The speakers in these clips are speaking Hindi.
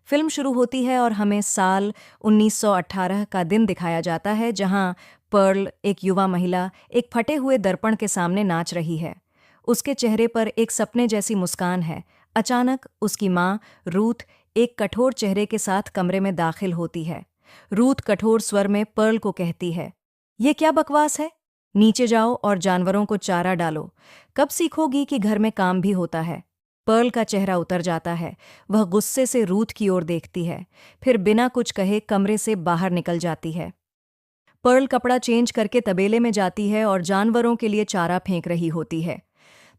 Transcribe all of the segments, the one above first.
फिल्म शुरू होती है और हमें साल 1918 का दिन दिखाया जाता है जहां पर्ल, एक युवा महिला, एक फटे हुए दर्पण के सामने नाच रही है। उसके चेहरे पर एक सपने जैसी मुस्कान है। अचानक उसकी माँ, रूथ, एक कठोर चेहरे के साथ कमरे में दाखिल होती है। रूथ कठोर स्वर में पर्ल को कहती है, "ये क्या बकवास है? नीचे जाओ और जानवरों को चारा डालो। कब सीखोगी कि घर में काम भी होता है?" पर्ल का चेहरा उतर जाता है। वह गुस्से से रूथ की ओर देखती है, फिर बिना कुछ कहे कमरे से बाहर निकल जाती है। पर्ल कपड़ा चेंज करके तबेले में जाती है और जानवरों के लिए चारा फेंक रही होती है।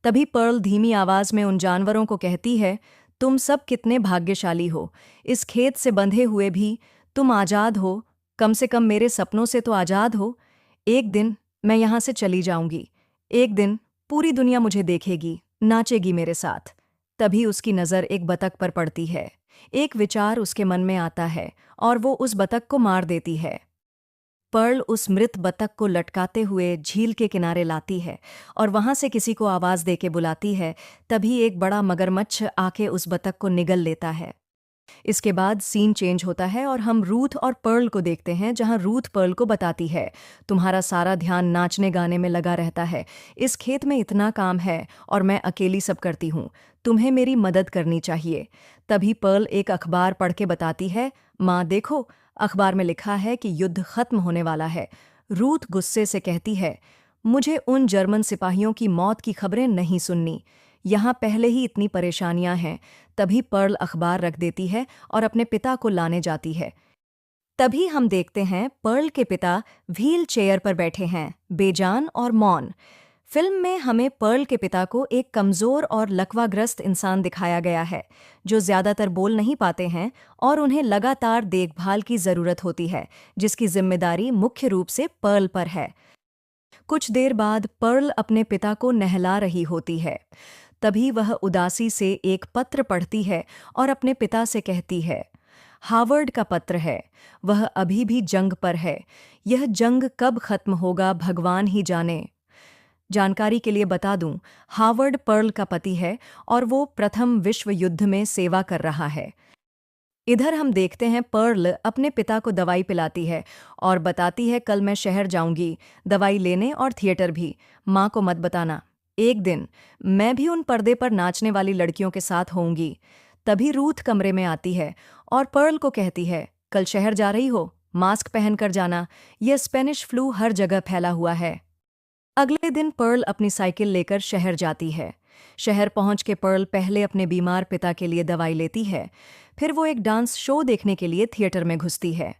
तभी पर्ल धीमी आवाज में उन जानवरों को कहती है, "तुम सब कितने भाग्यशाली हो। इस खेत से बंधे हुए भी तुम आजाद हो। कम से कम मेरे सपनों से तो आजाद हो। एक दिन मैं यहाँ से चली जाऊंगी। एक दिन पूरी दुनिया मुझे देखेगी, नाचेगी मेरे साथ।" तभी उसकी नज़र एक बतख पर पड़ती है। एक विचार उसके मन में आता है और वो उस बतख को मार देती है। पर्ल उस मृत बतख को लटकाते हुए झील के किनारे लाती है और वहां से किसी को आवाज देके बुलाती है। तभी एक बड़ा मगरमच्छ आके उस बतख को निगल लेता है। इसके बाद सीन चेंज होता है और हम रूथ और पर्ल को देखते हैं, जहां रूथ पर्ल को बताती है, "तुम्हारा सारा ध्यान नाचने गाने में लगा रहता है। इस खेत में इतना काम है और मैं अकेली सब करती हूँ। तुम्हें मेरी मदद करनी चाहिए।" तभी पर्ल एक अखबार पढ़ के बताती है, "माँ देखो, अखबार में लिखा है कि युद्ध खत्म होने वाला है।" रूथ गुस्से से कहती है, "मुझे उन जर्मन सिपाहियों की मौत की खबरें नहीं सुननी। यहाँ पहले ही इतनी परेशानियां हैं।" तभी पर्ल अखबार रख देती है और अपने पिता को लाने जाती है। तभी हम देखते हैं पर्ल के पिता व्हील चेयर पर बैठे हैं, बेजान और मौन। फिल्म में हमें पर्ल के पिता को एक कमजोर और लकवाग्रस्त इंसान दिखाया गया है, जो ज्यादातर बोल नहीं पाते हैं और उन्हें लगातार देखभाल की जरूरत होती है, जिसकी जिम्मेदारी मुख्य रूप से पर्ल पर है। कुछ देर बाद पर्ल अपने पिता को नहला रही होती है। तभी वह उदासी से एक पत्र पढ़ती है और अपने पिता से कहती है, "हावर्ड का पत्र है। वह अभी भी जंग पर है। यह जंग कब खत्म होगा भगवान ही जाने।" जानकारी के लिए बता दूं, हावर्ड पर्ल का पति है और वो प्रथम विश्व युद्ध में सेवा कर रहा है। इधर हम देखते हैं पर्ल अपने पिता को दवाई पिलाती है और बताती है, "कल मैं शहर जाऊंगी, दवाई लेने और थिएटर भी। माँ को मत बताना। एक दिन मैं भी उन पर्दे पर नाचने वाली लड़कियों के साथ होऊंगी।" तभी रूथ कमरे में आती है और पर्ल को कहती है, "कल शहर जा रही हो, मास्क पहन कर जाना। यह स्पेनिश फ्लू हर जगह फैला हुआ है।" अगले दिन पर्ल अपनी साइकिल लेकर शहर जाती है। शहर पहुंच के पर्ल पहले अपने बीमार पिता के लिए दवाई लेती है। फिर वो एक डांस शो देखने के लिए थिएटर में घुसती है।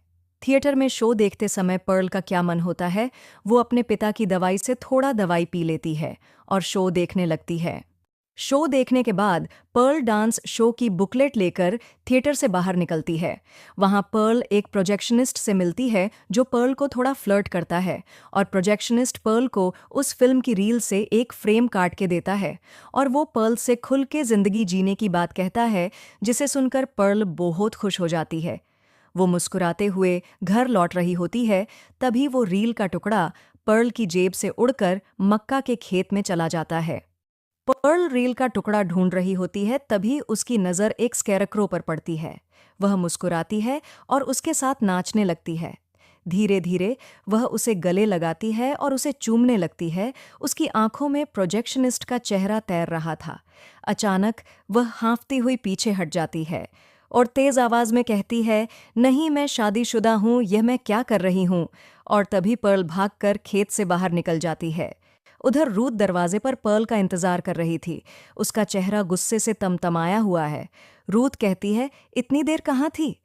थिएटर में शो देखते समय पर्ल का क्या मन होता है, वो अपने पिता की दवाई से थोड़ा दवाई पी लेती है और शो देखने लगती है। शो देखने के बाद पर्ल डांस शो की बुकलेट लेकर थिएटर से बाहर निकलती है। वहां पर्ल एक प्रोजेक्शनिस्ट से मिलती है जो पर्ल को थोड़ा फ्लर्ट करता है और प्रोजेक्शनिस्ट पर्ल को उस फिल्म की रील से एक फ्रेम काट के देता है और वो पर्ल से खुल के जिंदगी जीने की बात कहता है, जिसे सुनकर पर्ल बहुत खुश हो जाती है। वो मुस्कुराते हुए घर लौट रही होती है। तभी वो रील का टुकड़ा पर्ल की जेब से उड़कर मक्का के खेत में चला जाता है। पर्ल रील का टुकड़ा ढूंढ रही होती है, तभी उसकी नज़र एक स्कैरक्रो पर पड़ती है। वह मुस्कुराती है और उसके साथ नाचने लगती है। धीरे धीरे वह उसे गले लगाती है और उसे चूमने लगती है। उसकी आंखों में प्रोजेक्शनिस्ट का चेहरा तैर रहा था। अचानक वह हाँफती हुई पीछे हट जाती है और तेज आवाज में कहती है, "नहीं, मैं शादीशुदा हूँ, यह मैं क्या कर रही हूँ?" और तभी पर्ल भागकर खेत से बाहर निकल जाती है। उधर रूथ दरवाजे पर पर्ल का इंतजार कर रही थी। उसका चेहरा गुस्से से तमतमाया हुआ है। रूथ कहती है, "इतनी देर कहाँ थी?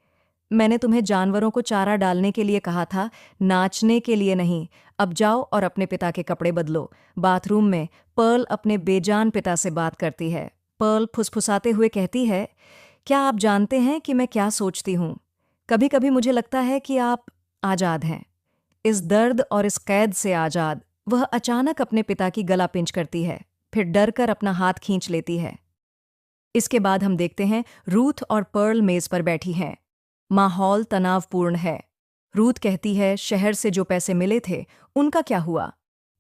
मैंने तुम्हें जानवरों को चारा डालने के लिए कहा था, नाचने के लिए नहीं। अब जाओ और अपने पिता के कपड़े बदलो।" बाथरूम में पर्ल अपने बेजान पिता से बात करती है। पर्ल फुसफुसाते हुए कहती है, "क्या आप जानते हैं कि मैं क्या सोचती हूँ? कभी कभी मुझे लगता है कि आप आजाद हैं, इस दर्द और इस कैद से आजाद।" वह अचानक अपने पिता की गला पिंच करती है, फिर डर कर अपना हाथ खींच लेती है। इसके बाद हम देखते हैं रूथ और पर्ल मेज पर बैठी हैं। माहौल तनावपूर्ण है। रूथ कहती है, "शहर से जो पैसे मिले थे उनका क्या हुआ?"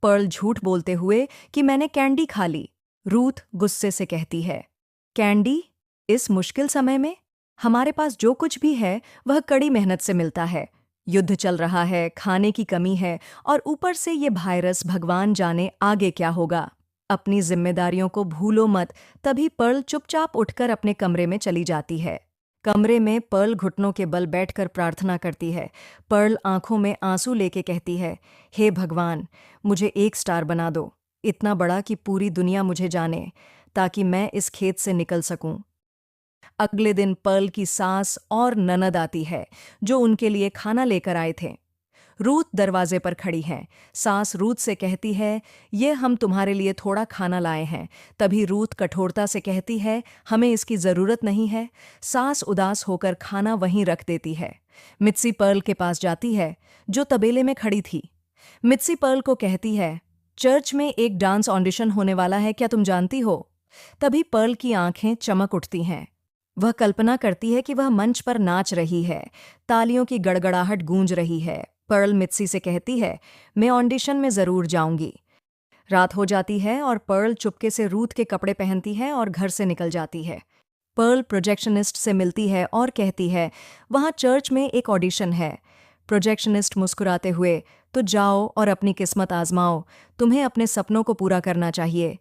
पर्ल झूठ बोलते हुए कि मैंने कैंडी खा ली। रूथ गुस्से से कहती है, "कैंडी? इस मुश्किल समय में?" हमारे पास जो कुछ भी है वह कड़ी मेहनत से मिलता है। युद्ध चल रहा है, खाने की कमी है और ऊपर से ये वायरस, भगवान जाने आगे क्या होगा। अपनी जिम्मेदारियों को भूलो मत। तभी पर्ल चुपचाप उठकर अपने कमरे में चली जाती है। कमरे में पर्ल घुटनों के बल बैठकर प्रार्थना करती है। पर्ल आंखों में आंसू लेके कहती है, हे भगवान, मुझे 1 स्टार बना दो, इतना बड़ा कि पूरी दुनिया मुझे जाने, ताकि मैं इस खेत से निकल सकूं। अगले दिन पर्ल की सास और ननद आती है, जो उनके लिए खाना लेकर आए थे। रूथ दरवाजे पर खड़ी हैं। सास रूथ से कहती है, ये हम तुम्हारे लिए थोड़ा खाना लाए हैं। तभी रूथ कठोरता से कहती है, हमें इसकी जरूरत नहीं है। सास उदास होकर खाना वहीं रख देती है। मित्सी पर्ल के पास जाती है, जो तबेले में खड़ी थी। मित्सी पर्ल को कहती है, चर्च में एक डांस ऑडिशन होने वाला है, क्या तुम जानती हो? तभी पर्ल की आंखें चमक उठती हैं। वह कल्पना करती है कि वह मंच पर नाच रही है। तालियों की गड़गड़ाहट गूंज रही है। पर्ल मित्सी से कहती है, मैं ऑडिशन में जरूर जाऊंगी। रात हो जाती है और पर्ल चुपके से रूथ के कपड़े पहनती है और घर से निकल जाती है। पर्ल प्रोजेक्शनिस्ट से मिलती है और कहती है, वहाँ चर्च में एक ऑडिशन है। प्रोजेक्शनिस्ट मुस्कुराते हुए, तो जाओ और अपनी किस्मत आजमाओ, तुम्हें अपने सपनों को पूरा करना चाहिए।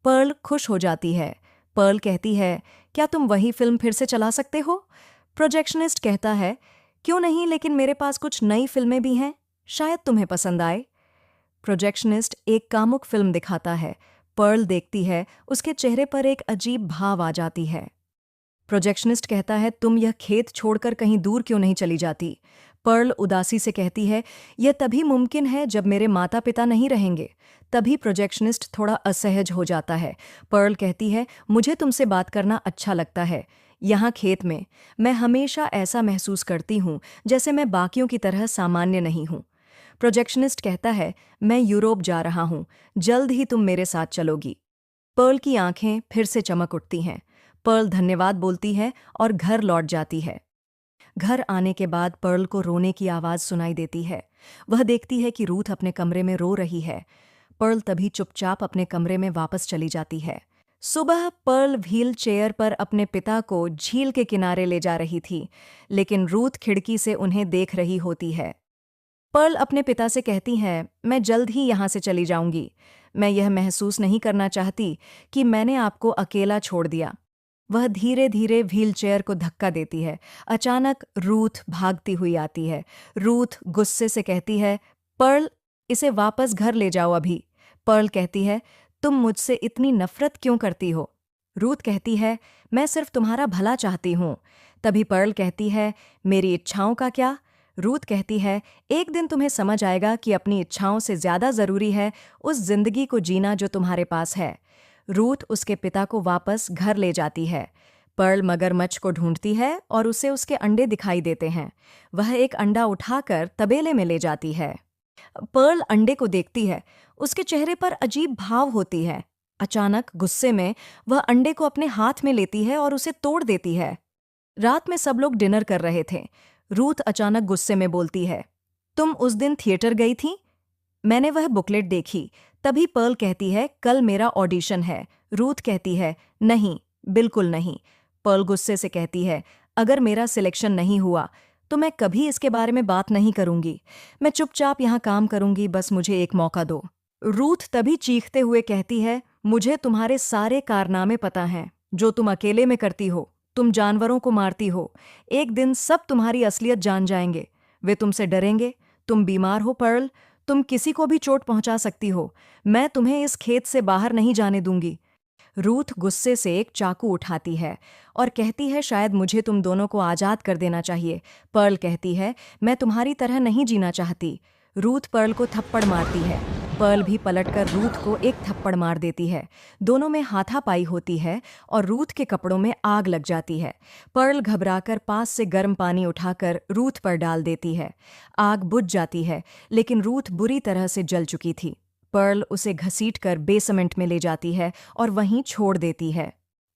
पर्ल खुश हो जाती है। पर्ल कहती है, क्या तुम वही फिल्म फिर से चला सकते हो? प्रोजेक्शनिस्ट कहता है, क्यों नहीं, लेकिन मेरे पास कुछ नई फिल्में भी हैं, शायद तुम्हें पसंद आए। प्रोजेक्शनिस्ट एक कामुक फिल्म दिखाता है। पर्ल देखती है, उसके चेहरे पर एक अजीब भाव आ जाती है। प्रोजेक्शनिस्ट कहता है, तुम यह खेत छोड़कर कहीं दूर क्यों नहीं चली जाती? पर्ल उदासी से कहती है, यह तभी मुमकिन है जब मेरे माता पिता नहीं रहेंगे। तभी प्रोजेक्शनिस्ट थोड़ा असहज हो जाता है। पर्ल कहती है, मुझे तुमसे बात करना अच्छा लगता है। यहाँ खेत में मैं हमेशा ऐसा महसूस करती हूँ जैसे मैं बाकियों की तरह सामान्य नहीं हूँ। प्रोजेक्शनिस्ट कहता है, मैं यूरोप जा रहा हूँ, जल्द ही तुम मेरे साथ चलोगी। पर्ल की आंखें फिर से चमक उठती हैं। पर्ल धन्यवाद बोलती है और घर लौट जाती है। घर आने के बाद पर्ल को रोने की आवाज़ सुनाई देती है। वह देखती है कि रूथ अपने कमरे में रो रही है। पर्ल तभी चुपचाप अपने कमरे में वापस चली जाती है। सुबह पर्ल व्हील चेयर पर अपने पिता को झील के किनारे ले जा रही थी, लेकिन रूथ खिड़की से उन्हें देख रही होती है। पर्ल अपने पिता से कहती है, मैं जल्द ही यहाँ से चली जाऊंगी। मैं यह महसूस नहीं करना चाहती कि मैंने आपको अकेला छोड़ दिया। वह धीरे धीरे व्हीलचेयर को धक्का देती है। अचानक रूथ भागती हुई आती है। रूथ गुस्से से कहती है, पर्ल, इसे वापस घर ले जाओ अभी। पर्ल कहती है, तुम मुझसे इतनी नफरत क्यों करती हो? रूथ कहती है, मैं सिर्फ तुम्हारा भला चाहती हूँ। तभी पर्ल कहती है, मेरी इच्छाओं का क्या? रूथ कहती है, एक दिन तुम्हें समझ आएगा कि अपनी इच्छाओं से ज्यादा जरूरी है उस जिंदगी को जीना जो तुम्हारे पास है। रूथ उसके पिता को वापस घर ले जाती है। पर्ल मगरमच्छ को ढूंढती है और उसे उसके अंडे दिखाई देते हैं। वह एक अंडा उठाकर तबेले में ले जाती है। पर्ल अंडे को देखती है। उसके चेहरे पर अजीब भाव होती है। अचानक गुस्से में वह अंडे को अपने हाथ में लेती है और उसे तोड़ देती है। रात में सब लोग डिनर कर रहे थे। रूथ अचानक गुस्से में बोलती है, तुम उस दिन थिएटर गई थी? मैंने वह बुकलेट देखी। तभी पर्ल कहती है, कल मेरा ऑडिशन है। रूथ कहती है, नहीं, बिल्कुल नहीं। पर्ल गुस्से से कहती है, अगर मेरा सिलेक्शन नहीं हुआ तो मैं कभी इसके बारे में बात नहीं करूंगी। मैं चुपचाप यहाँ काम करूंगी, बस मुझे एक मौका दो। रूथ तभी चीखते हुए कहती है, मुझे तुम्हारे सारे कारनामे पता हैं, जो तुम अकेले में करती हो। तुम जानवरों को मारती हो। एक दिन सब तुम्हारी असलियत जान जाएंगे। वे तुमसे डरेंगे। तुम बीमार हो पर्ल, तुम किसी को भी चोट पहुंचा सकती हो। मैं तुम्हें इस खेत से बाहर नहीं जाने दूंगी। रूथ गुस्से से एक चाकू उठाती है और कहती है, शायद मुझे तुम दोनों को आज़ाद कर देना चाहिए। पर्ल कहती है, मैं तुम्हारी तरह नहीं जीना चाहती। रूथ पर्ल को थप्पड़ मारती है। पर्ल भी पलटकर रूथ को एक थप्पड़ मार देती है। दोनों में हाथापाई होती है और रूथ के कपड़ों में आग लग जाती है। पर्ल घबराकर पास से गर्म पानी उठाकर रूथ पर डाल देती है। आग बुझ जाती है, लेकिन रूथ बुरी तरह से जल चुकी थी। पर्ल उसे घसीटकर बेसमेंट में ले जाती है और वहीं छोड़ देती है।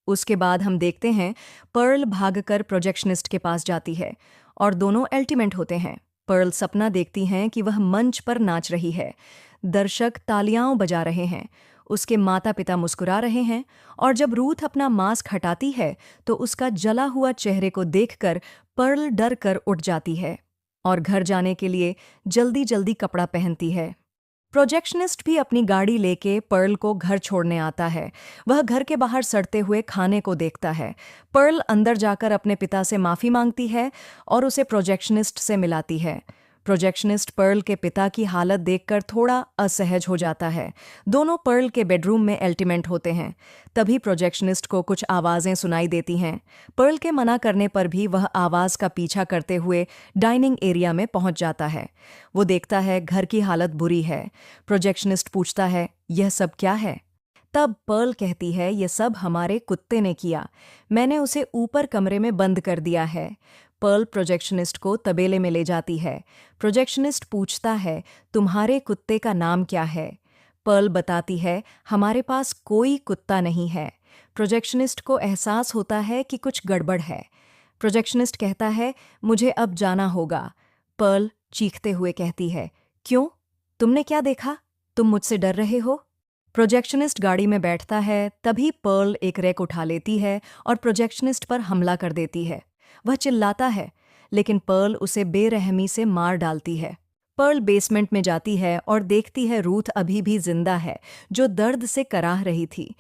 उसके बाद हम देखते हैं पर्ल भागकर प्रोजेक्शनिस्ट के पास जाती है और दोनों अल्टीमेट होते हैं। पर्ल सपना देखती हैं कि वह मंच पर नाच रही है। दर्शक तालियां बजा रहे हैं। उसके माता पिता मुस्कुरा रहे हैं, और जब रूथ अपना मास्क हटाती है तो उसका जला हुआ चेहरे को देखकर पर्ल डर कर उठ जाती है और घर जाने के लिए जल्दी जल्दी कपड़ा पहनती है। प्रोजेक्शनिस्ट भी अपनी गाड़ी लेके पर्ल को घर छोड़ने आता है। वह घर के बाहर सड़ते हुए खाने को देखता है। पर्ल अंदर जाकर अपने पिता से माफ़ी मांगती है और उसे प्रोजेक्शनिस्ट से मिलाती है। प्रोजेक्शनिस्ट पर्ल के पिता की हालत देखकर थोड़ा असहज हो जाता है। दोनों पर्ल के बेडरूम में अल्टीमेंट होते हैं। तभी प्रोजेक्शनिस्ट को कुछ आवाज़ें सुनाई देती हैं। पर्ल के मना करने पर भी वह आवाज़ का पीछा करते हुए डाइनिंग एरिया में पहुंच जाता है। वो देखता है घर की हालत बुरी है। प्रोजेक्शनिस्ट पूछता है, यह सब क्या है? तब पर्ल कहती है, ये सब हमारे कुत्ते ने किया। मैंने उसे ऊपर कमरे में बंद कर दिया है। पर्ल प्रोजेक्शनिस्ट को तबेले में ले जाती है। प्रोजेक्शनिस्ट पूछता है, तुम्हारे कुत्ते का नाम क्या है? पर्ल बताती है, हमारे पास कोई कुत्ता नहीं है। प्रोजेक्शनिस्ट को एहसास होता है कि कुछ गड़बड़ है। प्रोजेक्शनिस्ट कहता है, मुझे अब जाना होगा। पर्ल चीखते हुए कहती है, क्यों? तुमने क्या देखा? तुम मुझसे डर रहे हो? प्रोजेक्शनिस्ट गाड़ी में बैठता है। तभी पर्ल एक रैक उठा लेती है और प्रोजेक्शनिस्ट पर हमला कर देती है। वह चिल्लाता है, लेकिन पर्ल उसे बेरहमी से मार डालती है। पर्ल बेसमेंट में जाती है और देखती है रूथ अभी भी जिंदा है, जो दर्द से कराह रही थी।